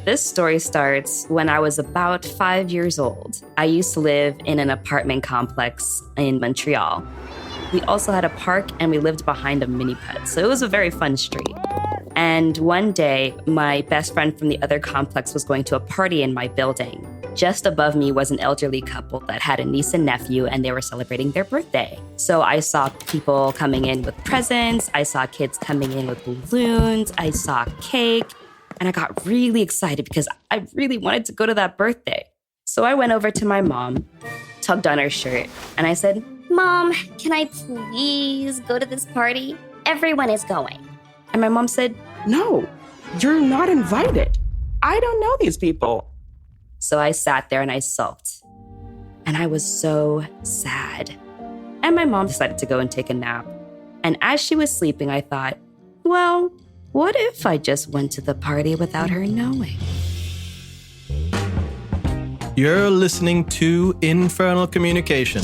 This story starts when I was about 5 years old. I used to live in an apartment complex in Montreal. We also had a park and we lived behind a mini pet, so it was a very fun street. And one day, my best friend from the other complex was going to a party in my building. Just above me was an elderly couple that had a niece and nephew, and they were celebrating their birthday. So I saw people coming in with presents. I saw kids coming in with balloons. I saw cake. And I got really excited because I really wanted to go to that birthday. So I went over to my mom, tugged on her shirt, and I said, "Mom, can I please go to this party? Everyone is going." And my mom said, "No, you're not invited. I don't know these people." So I sat there and I sulked. And I was so sad. And my mom decided to go and take a nap. And as she was sleeping, I thought, well, what if I just went to the party without her knowing? You're listening to Infernal Communication,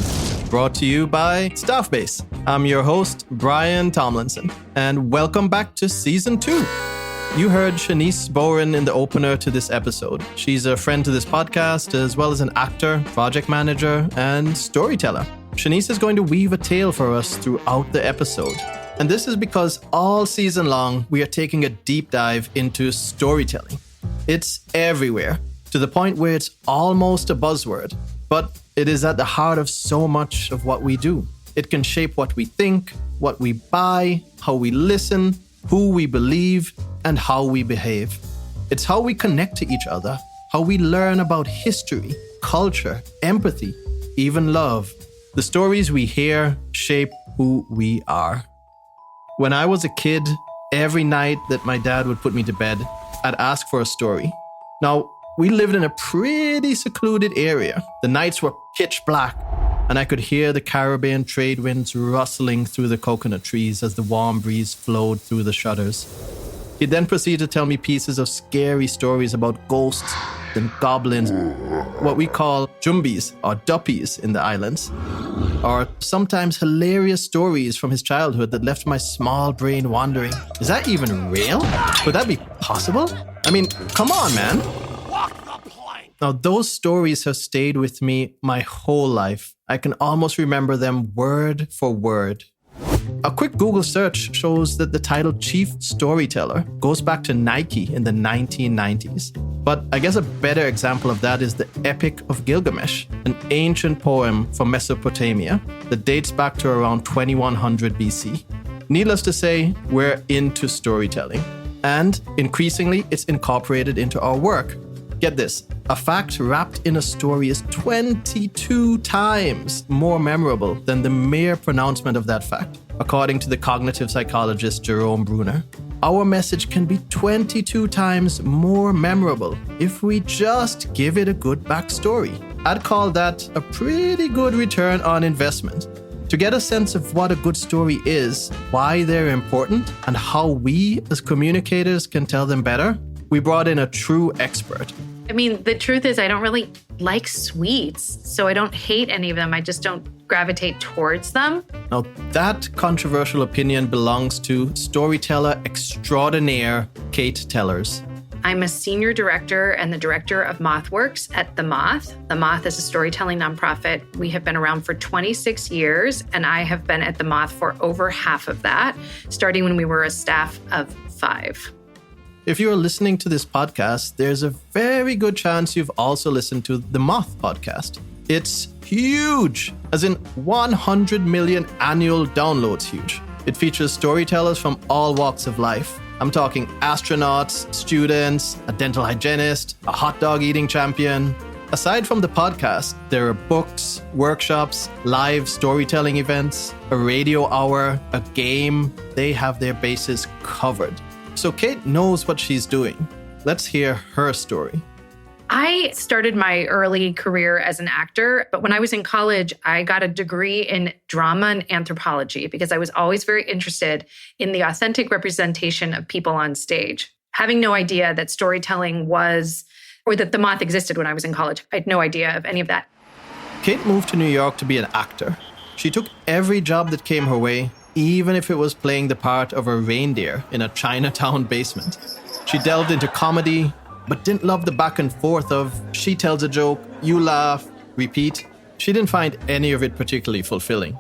brought to you by Staffbase. I'm your host, Brian Tomlinson, and welcome back to Season 2. You heard Shanice Bowen in the opener to this episode. She's a friend to this podcast, as well as an actor, project manager, and storyteller. Shanice is going to weave a tale for us throughout the episode. And this is because all season long, we are taking a deep dive into storytelling. It's everywhere, to the point where it's almost a buzzword, but it is at the heart of so much of what we do. It can shape what we think, what we buy, how we listen, who we believe, and how we behave. It's how we connect to each other, how we learn about history, culture, empathy, even love. The stories we hear shape who we are. When I was a kid, every night that my dad would put me to bed, I'd ask for a story. Now, we lived in a pretty secluded area. The nights were pitch black, and I could hear the Caribbean trade winds rustling through the coconut trees as the warm breeze flowed through the shutters. He'd then proceed to tell me pieces of scary stories about ghosts and goblins, what we call jumbies or duppies in the islands, or sometimes hilarious stories from his childhood that left my small brain wondering, is that even real? Could that be possible? I mean, come on, man. Now, those stories have stayed with me my whole life. I can almost remember them word for word. A quick Google search shows that the title Chief Storyteller goes back to Nike in the 1990s. But I guess a better example of that is the Epic of Gilgamesh, an ancient poem from Mesopotamia that dates back to around 2100 BC. Needless to say, we're into storytelling. And increasingly, it's incorporated into our work. Get this, a fact wrapped in a story is 22 times more memorable than the mere pronouncement of that fact, according to the cognitive psychologist Jerome Bruner. Our message can be 22 times more memorable if we just give it a good backstory. I'd call that a pretty good return on investment. To get a sense of what a good story is, why they're important, and how we as communicators can tell them better, we brought in a true expert. I mean, the truth is I don't really like sweets, so I don't hate any of them. I just don't gravitate towards them. Now, that controversial opinion belongs to storyteller extraordinaire Kate Tellers. I'm a senior director and the director of MothWorks at the Moth. The Moth is a storytelling nonprofit. We have been around for 26 years, and I have been at the Moth for over half of that, starting when we were a staff of 5. If you are listening to this podcast, there's a very good chance you've also listened to the Moth podcast. It's huge, as in 100 million annual downloads huge. It features storytellers from all walks of life. I'm talking astronauts, students, a dental hygienist, a hot dog eating champion. Aside from the podcast, there are books, workshops, live storytelling events, a radio hour, a game. They have their bases covered. So Kate knows what she's doing. Let's hear her story. I started my early career as an actor, but when I was in college, I got a degree in drama and anthropology because I was always very interested in the authentic representation of people on stage. Having no idea that storytelling was, or that the Moth existed when I was in college, I had no idea of any of that. Kate moved to New York to be an actor. She took every job that came her way, even if it was playing the part of a reindeer in a Chinatown basement. She delved into comedy, but didn't love the back and forth of she tells a joke, you laugh, repeat. She didn't find any of it particularly fulfilling.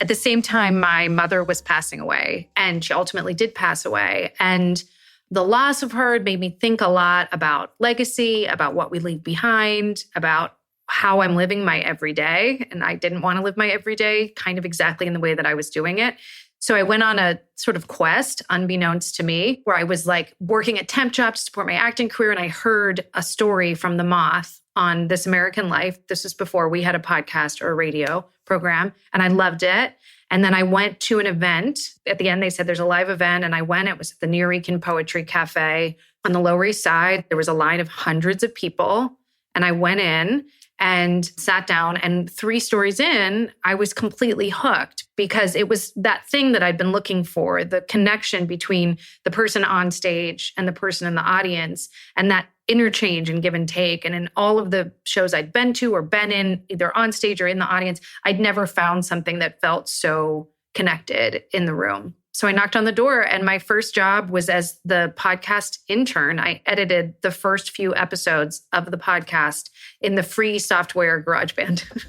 At the same time, my mother was passing away, and she ultimately did pass away. And the loss of her made me think a lot about legacy, about what we leave behind, about how I'm living my everyday. And I didn't want to live my everyday kind of exactly in the way that I was doing it. So I went on a sort of quest, unbeknownst to me, where I was like working at temp jobs to support my acting career. And I heard a story from the Moth on This American Life. This was before we had a podcast or a radio program, and I loved it. And then I went to an event. At the end, they said there's a live event, and I went. It was at the Nuyorican Poetry Cafe on the Lower East Side. There was a line of hundreds of people, and I went in and sat down, and 3 stories in, I was completely hooked because it was that thing that I'd been looking for, the connection between the person on stage and the person in the audience, and that interchange and give and take. And in all of the shows I'd been to or been in, either on stage or in the audience, I'd never found something that felt so connected in the room. So I knocked on the door, and my first job was as the podcast intern. I edited the first few episodes of the podcast in the free software GarageBand.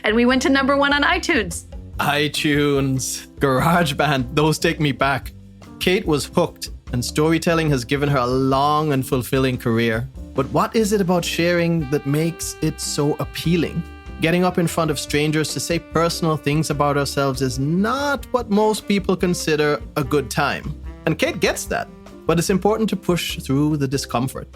And we went to #1 on iTunes. iTunes, GarageBand, those take me back. Kate was hooked, and storytelling has given her a long and fulfilling career. But what is it about sharing that makes it so appealing? Getting up in front of strangers to say personal things about ourselves is not what most people consider a good time. And Kate gets that, but it's important to push through the discomfort.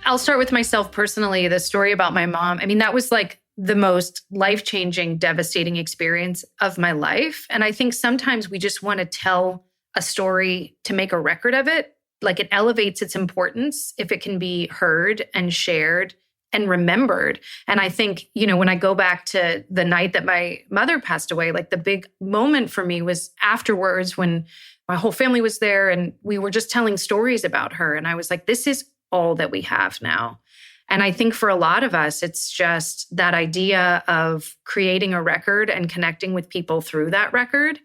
I'll start with myself personally. The story about my mom, I mean, that was like the most life-changing, devastating experience of my life. And I think sometimes we just want to tell a story to make a record of it. Like, it elevates its importance if it can be heard and shared and remembered. And I think, when I go back to the night that my mother passed away, like the big moment for me was afterwards when my whole family was there and we were just telling stories about her. And I was like, this is all that we have now. And I think for a lot of us, it's just that idea of creating a record and connecting with people through that record.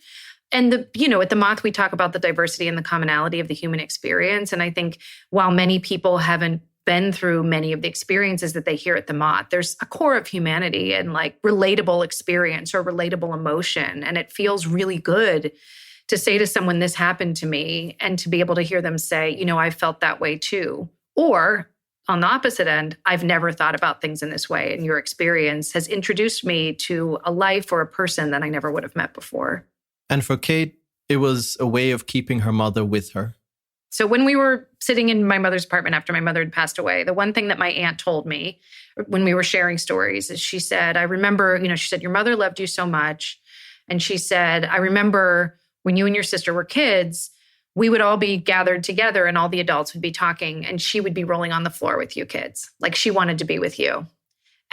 And at the Moth, we talk about the diversity and the commonality of the human experience. And I think while many people haven't been through many of the experiences that they hear at the Moth, there's a core of humanity and like relatable experience or relatable emotion. And it feels really good to say to someone, this happened to me, and to be able to hear them say, I felt that way too. Or on the opposite end, I've never thought about things in this way, and your experience has introduced me to a life or a person that I never would have met before. And for Kate, it was a way of keeping her mother with her. So when we were sitting in my mother's apartment after my mother had passed away, the one thing that my aunt told me when we were sharing stories is she said, I remember, she said, your mother loved you so much. And she said, I remember when you and your sister were kids, we would all be gathered together and all the adults would be talking and she would be rolling on the floor with you kids. Like, she wanted to be with you.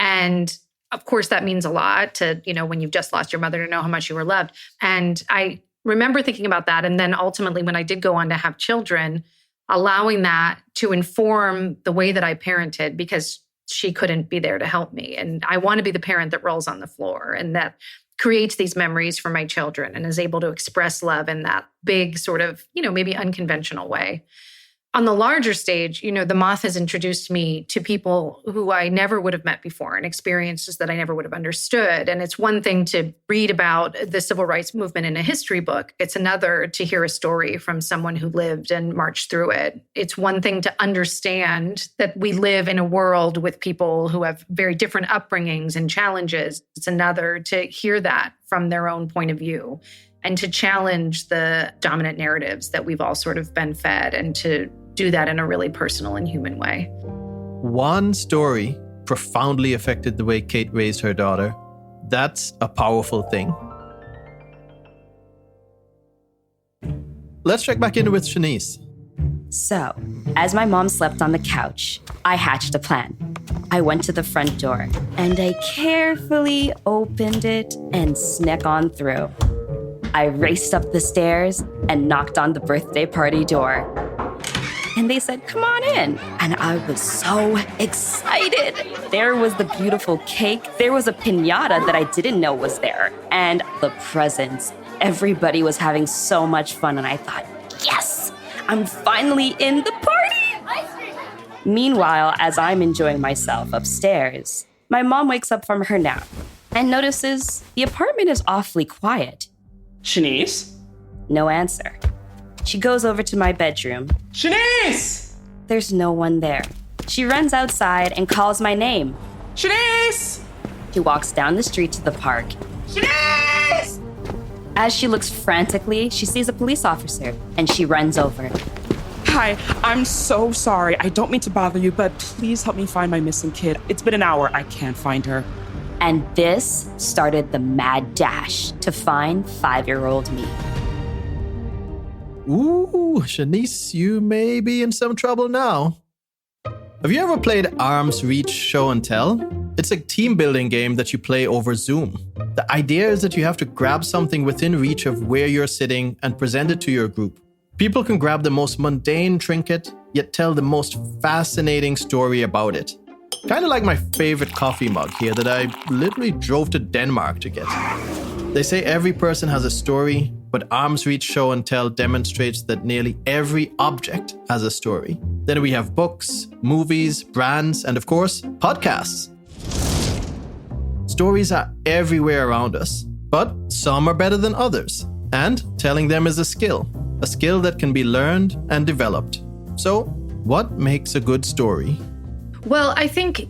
And of course, that means a lot to, when you've just lost your mother, to know how much you were loved. And I remember thinking about that. And then ultimately, when I did go on to have children, allowing that to inform the way that I parented, because she couldn't be there to help me. And I want to be the parent that rolls on the floor and that creates these memories for my children and is able to express love in that big sort of, maybe unconventional way. On the larger stage, the Moth has introduced me to people who I never would have met before and experiences that I never would have understood. And it's one thing to read about the civil rights movement in a history book. It's another to hear a story from someone who lived and marched through it. It's one thing to understand that we live in a world with people who have very different upbringings and challenges. It's another to hear that from their own point of view and to challenge the dominant narratives that we've all sort of been fed, and to do that in a really personal and human way. One story profoundly affected the way Kate raised her daughter. That's a powerful thing. Let's check back in with Shanice. So, as my mom slept on the couch, I hatched a plan. I went to the front door and I carefully opened it and snuck on through. I raced up the stairs and knocked on the birthday party door. And they said, come on in. And I was so excited. There was the beautiful cake. There was a piñata that I didn't know was there. And the presents. Everybody was having so much fun. And I thought, yes, I'm finally in the party. Meanwhile, as I'm enjoying myself upstairs, my mom wakes up from her nap and notices the apartment is awfully quiet. Shanice? No answer. She goes over to my bedroom. Shanice! There's no one there. She runs outside and calls my name. Shanice! She walks down the street to the park. Shanice! As she looks frantically, she sees a police officer and she runs over. Hi, I'm so sorry. I don't mean to bother you, but please help me find my missing kid. It's been an hour. I can't find her. And this started the mad dash to find 5-year-old me. Ooh, Shanice, you may be in some trouble now. Have you ever played Arm's Reach Show and Tell? It's a team building game that you play over Zoom. The idea is that you have to grab something within reach of where you're sitting and present it to your group. People can grab the most mundane trinket, yet tell the most fascinating story about it. Kind of like my favorite coffee mug here that I literally drove to Denmark to get. They say every person has a story, but Arm's Reach Show and Tell demonstrates that nearly every object has a story. Then we have books, movies, brands, and of course, podcasts. Stories are everywhere around us, but some are better than others. And telling them is a skill that can be learned and developed. So, what makes a good story? Well, I think,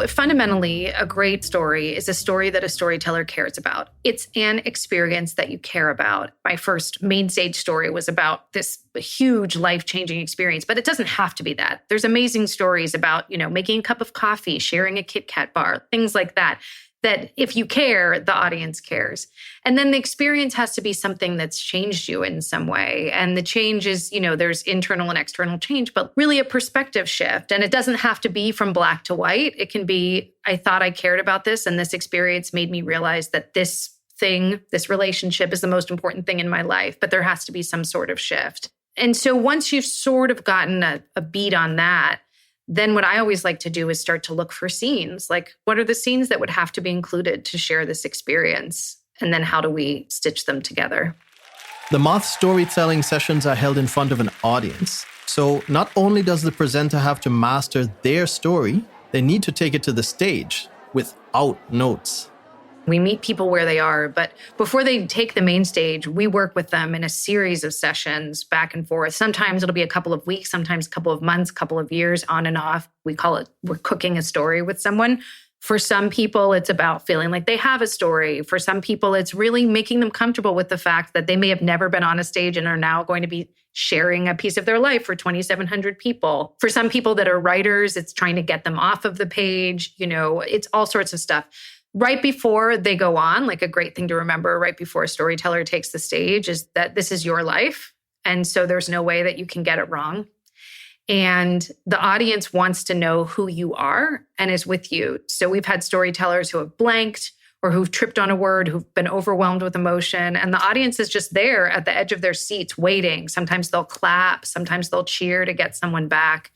fundamentally, a great story is a story that a storyteller cares about. It's an experience that you care about. My first main stage story was about this huge life-changing experience, but it doesn't have to be that. There's amazing stories about, making a cup of coffee, sharing a Kit Kat bar, things like that if you care, the audience cares. And then the experience has to be something that's changed you in some way. And the change is, there's internal and external change, but really a perspective shift. And it doesn't have to be from black to white. It can be, I thought I cared about this, and this experience made me realize that this relationship is the most important thing in my life, but there has to be some sort of shift. And so once you've sort of gotten a beat on that, then what I always like to do is start to look for scenes. Like, what are the scenes that would have to be included to share this experience? And then how do we stitch them together? The Moth storytelling sessions are held in front of an audience. So not only does the presenter have to master their story, they need to take it to the stage without notes. We meet people where they are, but before they take the main stage, we work with them in a series of sessions back and forth. Sometimes it'll be a couple of weeks, sometimes a couple of months, couple of years, on and off. We call it, we're cooking a story with someone. For some people, it's about feeling like they have a story. For some people, it's really making them comfortable with the fact that they may have never been on a stage and are now going to be sharing a piece of their life for 2,700 people. For some people that are writers, it's trying to get them off of the page. It's all sorts of stuff. Right before they go on, like a great thing to remember right before a storyteller takes the stage is that this is your life. And so there's no way that you can get it wrong. And the audience wants to know who you are and is with you. So we've had storytellers who have blanked or who've tripped on a word, who've been overwhelmed with emotion. And the audience is just there at the edge of their seats waiting. Sometimes they'll clap, sometimes they'll cheer to get someone back.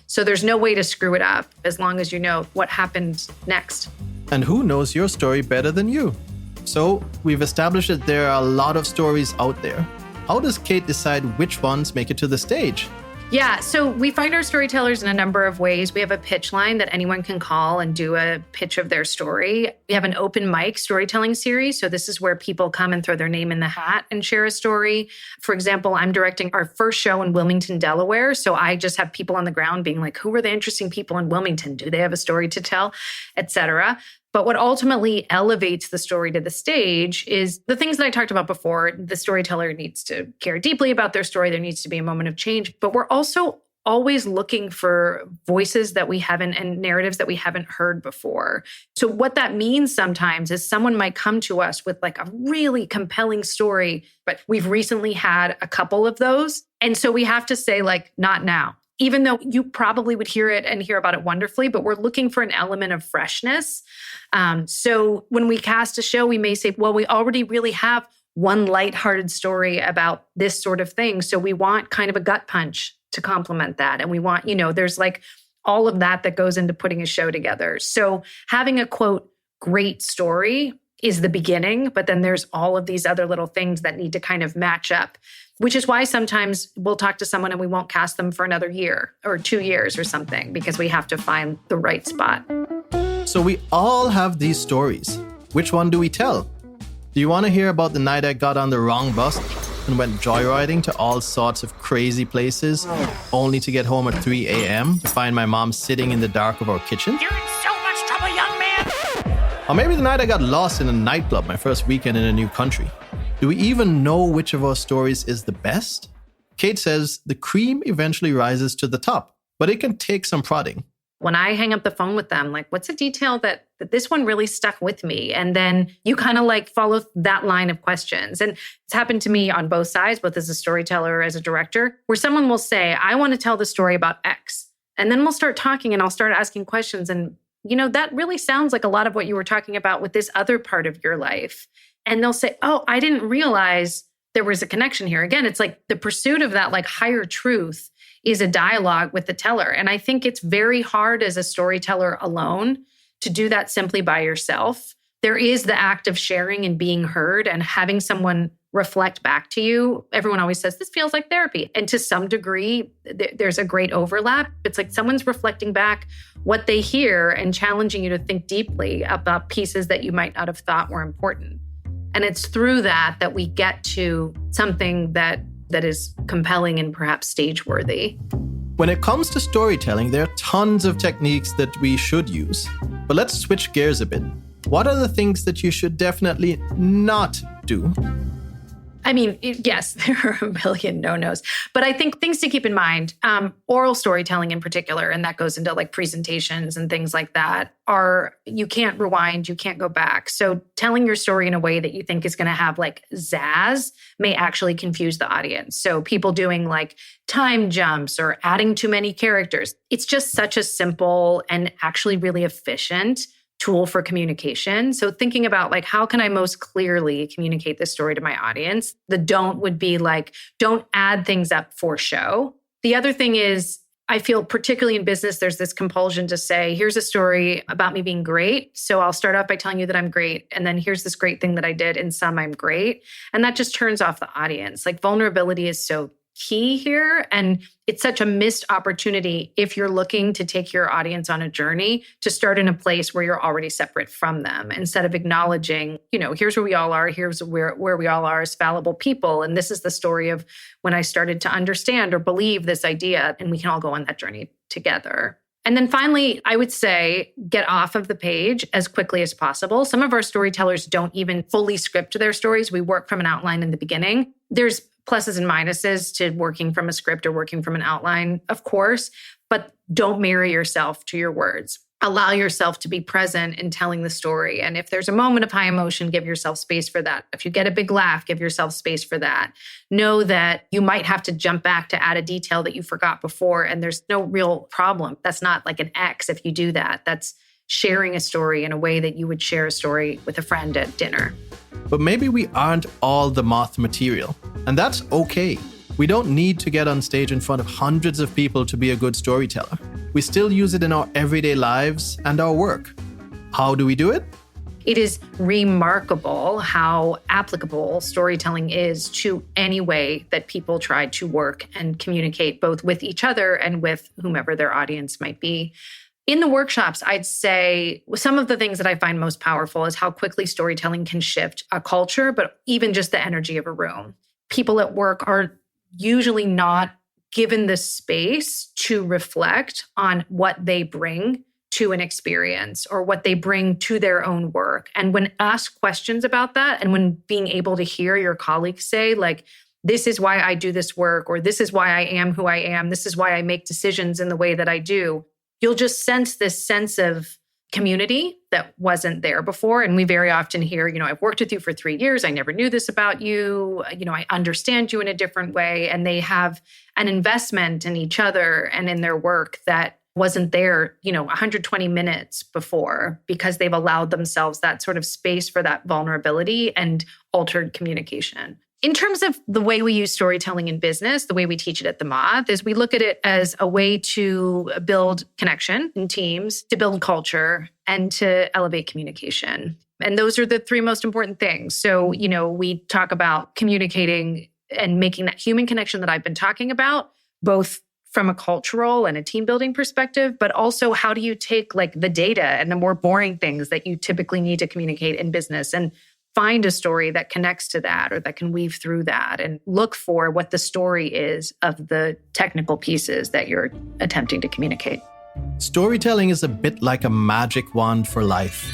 So there's no way to screw it up as long as you know what happened next. And who knows your story better than you? So we've established that there are a lot of stories out there. How does Kate decide which ones make it to the stage? Yeah, so we find our storytellers in a number of ways. We have a pitch line that anyone can call and do a pitch of their story. We have an open mic storytelling series. So this is where people come and throw their name in the hat and share a story. For example, I'm directing our first show in Wilmington, Delaware. So I just have people on the ground being like, who are the interesting people in Wilmington? Do they have a story to tell, et cetera? But what ultimately elevates the story to the stage is the things that I talked about before. The storyteller needs to care deeply about their story. There needs to be a moment of change. But we're also always looking for voices that we haven't and narratives that we haven't heard before. So what that means sometimes is someone might come to us with like a really compelling story, but we've recently had a couple of those. And so we have to say like, not now. Even though you probably would hear it and hear about it wonderfully, but we're looking for an element of freshness. So when we cast a show, we may say, well, we already really have one lighthearted story about this sort of thing. So we want kind of a gut punch to complement that. And we want, there's like all of that goes into putting a show together. So having a quote, great story is the beginning, but then there's all of these other little things that need to kind of match up, which is why sometimes we'll talk to someone and we won't cast them for another year or 2 years or something, because we have to find the right spot. So we all have these stories. Which one do we tell? Do you want to hear about the night I got on the wrong bus and went joyriding to all sorts of crazy places, only to get home at 3 a.m. to find my mom sitting in the dark of our kitchen? You're in so much trouble, young man! Or maybe the night I got lost in a nightclub my first weekend in a new country. Do we even know which of our stories is the best? Kate says the cream eventually rises to the top, but it can take some prodding. When I hang up the phone with them, like, what's a detail that this one really stuck with me? And then you kind of like follow that line of questions. And it's happened to me on both sides, both as a storyteller or as a director, where someone will say, I want to tell the story about X. And then we'll start talking and I'll start asking questions. And, that really sounds like a lot of what you were talking about with this other part of your life. And they'll say, oh, I didn't realize there was a connection here. Again, it's like the pursuit of that like higher truth is a dialogue with the teller. And I think it's very hard as a storyteller alone to do that simply by yourself. There is the act of sharing and being heard and having someone reflect back to you. Everyone always says, this feels like therapy. And to some degree, there's a great overlap. It's like someone's reflecting back what they hear and challenging you to think deeply about pieces that you might not have thought were important. And it's through that we get to something that is compelling and perhaps stage-worthy. When it comes to storytelling, there are tons of techniques that we should use. But let's switch gears a bit. What are the things that you should definitely not do? I mean, yes, there are a million no-nos, but I think things to keep in mind, oral storytelling in particular, and that goes into like presentations and things like that, you can't rewind, you can't go back. So telling your story in a way that you think is going to have like zazz may actually confuse the audience. So people doing like time jumps or adding too many characters, it's just such a simple and actually really efficient tool for communication. So thinking about like, how can I most clearly communicate this story to my audience? The don't would be like, don't add things up for show. The other thing is, I feel particularly in business, there's this compulsion to say, here's a story about me being great. So I'll start off by telling you that I'm great. And then here's this great thing that I did. In sum, I'm great. And that just turns off the audience. Like vulnerability is so key here. And it's such a missed opportunity if you're looking to take your audience on a journey to start in a place where you're already separate from them, instead of acknowledging, here's where we all are, here's where we all are as fallible people. And this is the story of when I started to understand or believe this idea, and we can all go on that journey together. And then finally, I would say get off of the page as quickly as possible. Some of our storytellers don't even fully script their stories. We work from an outline in the beginning. There's pluses and minuses to working from a script or working from an outline, of course, but don't marry yourself to your words. Allow yourself to be present in telling the story. And if there's a moment of high emotion, give yourself space for that. If you get a big laugh, give yourself space for that. Know that you might have to jump back to add a detail that you forgot before, and there's no real problem. That's not like an X if you do that. That's sharing a story in a way that you would share a story with a friend at dinner. But maybe we aren't all the Moth material, and that's okay. We don't need to get on stage in front of hundreds of people to be a good storyteller. We still use it in our everyday lives and our work. How do we do it? It is remarkable how applicable storytelling is to any way that people try to work and communicate both with each other and with whomever their audience might be. In the workshops, I'd say some of the things that I find most powerful is how quickly storytelling can shift a culture, but even just the energy of a room. People at work are usually not given the space to reflect on what they bring to an experience or what they bring to their own work. And when asked questions about that, and when being able to hear your colleagues say, like, this is why I do this work, or this is why I am who I am, this is why I make decisions in the way that I do, you'll just sense this sense of community that wasn't there before. And we very often hear, I've worked with you for 3 years. I never knew this about you. I understand you in a different way. And they have an investment in each other and in their work that wasn't there, 120 minutes before, because they've allowed themselves that sort of space for that vulnerability and altered communication. In terms of the way we use storytelling in business, the way we teach it at the Moth is we look at it as a way to build connection in teams, to build culture, and to elevate communication. And those are the three most important things. So, we talk about communicating and making that human connection that I've been talking about, both from a cultural and a team building perspective, but also how do you take like the data and the more boring things that you typically need to communicate in business and find a story that connects to that or that can weave through that and look for what the story is of the technical pieces that you're attempting to communicate. Storytelling is a bit like a magic wand for life.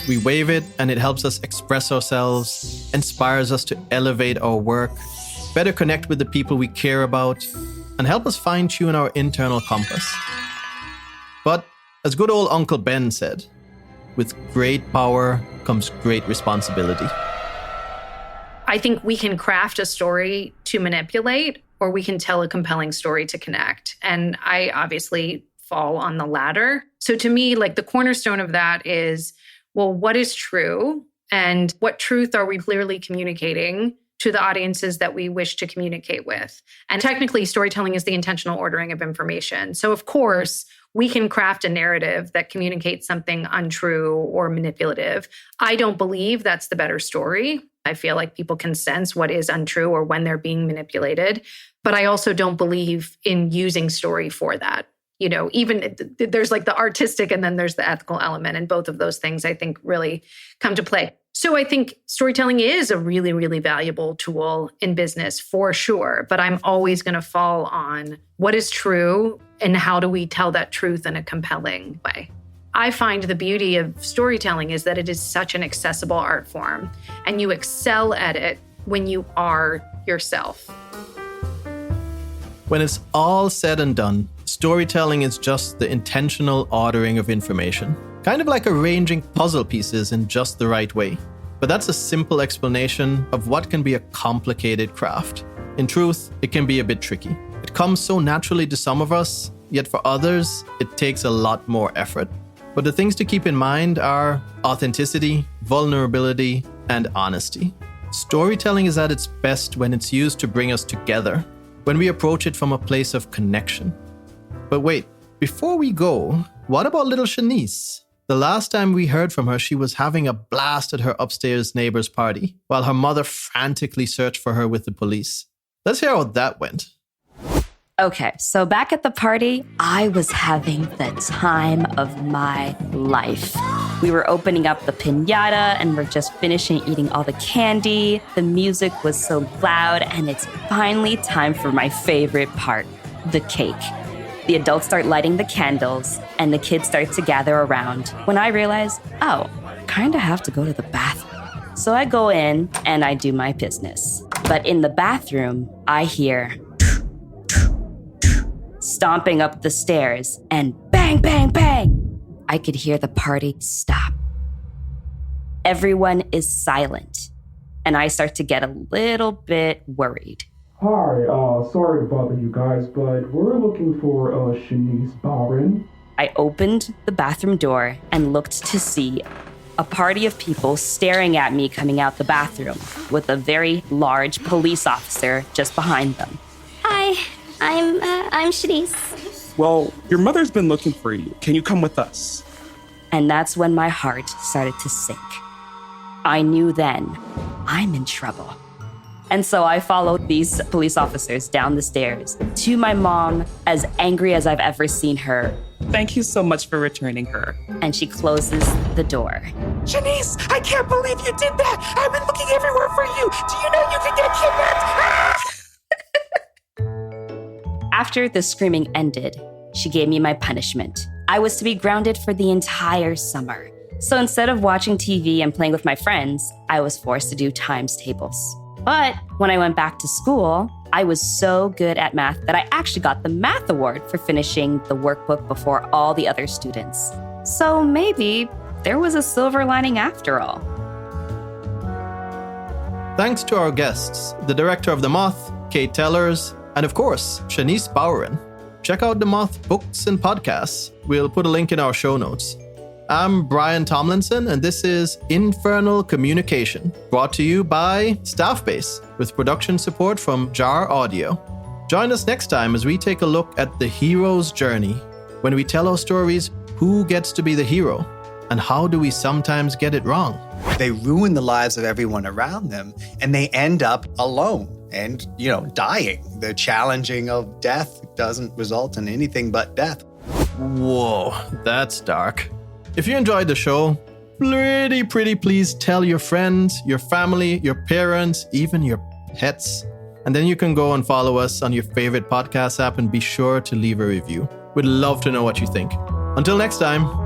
We wave it and it helps us express ourselves, inspires us to elevate our work, better connect with the people we care about, and help us fine-tune our internal compass. But as good old Uncle Ben said, with great power comes great responsibility. I think we can craft a story to manipulate, or we can tell a compelling story to connect. And I obviously fall on the latter. So to me, like the cornerstone of that is, well, what is true? And what truth are we clearly communicating to the audiences that we wish to communicate with? And technically, storytelling is the intentional ordering of information. So of course, we can craft a narrative that communicates something untrue or manipulative. I don't believe that's the better story. I feel like people can sense what is untrue or when they're being manipulated. But I also don't believe in using story for that. Even there's like the artistic and then there's the ethical element. And both of those things, I think, really come to play. So I think storytelling is a really, really valuable tool in business for sure. But I'm always going to fall on what is true and how do we tell that truth in a compelling way. I find the beauty of storytelling is that it is such an accessible art form, and you excel at it when you are yourself. When it's all said and done, storytelling is just the intentional ordering of information. Kind of like arranging puzzle pieces in just the right way. But that's a simple explanation of what can be a complicated craft. In truth, it can be a bit tricky. It comes so naturally to some of us, yet for others, it takes a lot more effort. But the things to keep in mind are authenticity, vulnerability, and honesty. Storytelling is at its best when it's used to bring us together, when we approach it from a place of connection. But wait, before we go, what about little Shanice? The last time we heard from her, she was having a blast at her upstairs neighbor's party, while her mother frantically searched for her with the police. Let's hear how that went. Okay, so back at the party, I was having the time of my life. We were opening up the piñata and we're just finishing eating all the candy. The music was so loud, and it's finally time for my favorite part, the cake. The adults start lighting the candles and the kids start to gather around when I realize, I kind of have to go to the bathroom. So I go in and I do my business. But in the bathroom, I hear stomping up the stairs and bang, bang, bang. I could hear the party stop. Everyone is silent, and I start to get a little bit worried. Hi, sorry to bother you guys, but we're looking for Shanice Barron. I opened the bathroom door and looked to see a party of people staring at me coming out the bathroom with a very large police officer just behind them. Hi, I'm Shanice. Well, your mother's been looking for you. Can you come with us? And that's when my heart started to sink. I knew then I'm in trouble. And so I followed these police officers down the stairs to my mom, as angry as I've ever seen her. Thank you so much for returning her. And she closes the door. Shanice, I can't believe you did that. I've been looking everywhere for you. Do you know you could get kidnapped? After the screaming ended, she gave me my punishment. I was to be grounded for the entire summer. So instead of watching TV and playing with my friends, I was forced to do times tables. But when I went back to school, I was so good at math that I actually got the math award for finishing the workbook before all the other students. So maybe there was a silver lining after all. Thanks to our guests, the director of the Moth, Kate Tellers, and of course, Shanice Barron. Check out the Moth books and podcasts. We'll put a link in our show notes. I'm Brian Tomlinson, and this is Infernal Communication, brought to you by Staffbase, with production support from Jar Audio. Join us next time as we take a look at the hero's journey. When we tell our stories, who gets to be the hero? And how do we sometimes get it wrong? They ruin the lives of everyone around them, and they end up alone and, dying. The challenging of death doesn't result in anything but death. Whoa, that's dark. If you enjoyed the show, pretty please tell your friends, your family, your parents, even your pets. And then you can go and follow us on your favorite podcast app and be sure to leave a review. We'd love to know what you think. Until next time.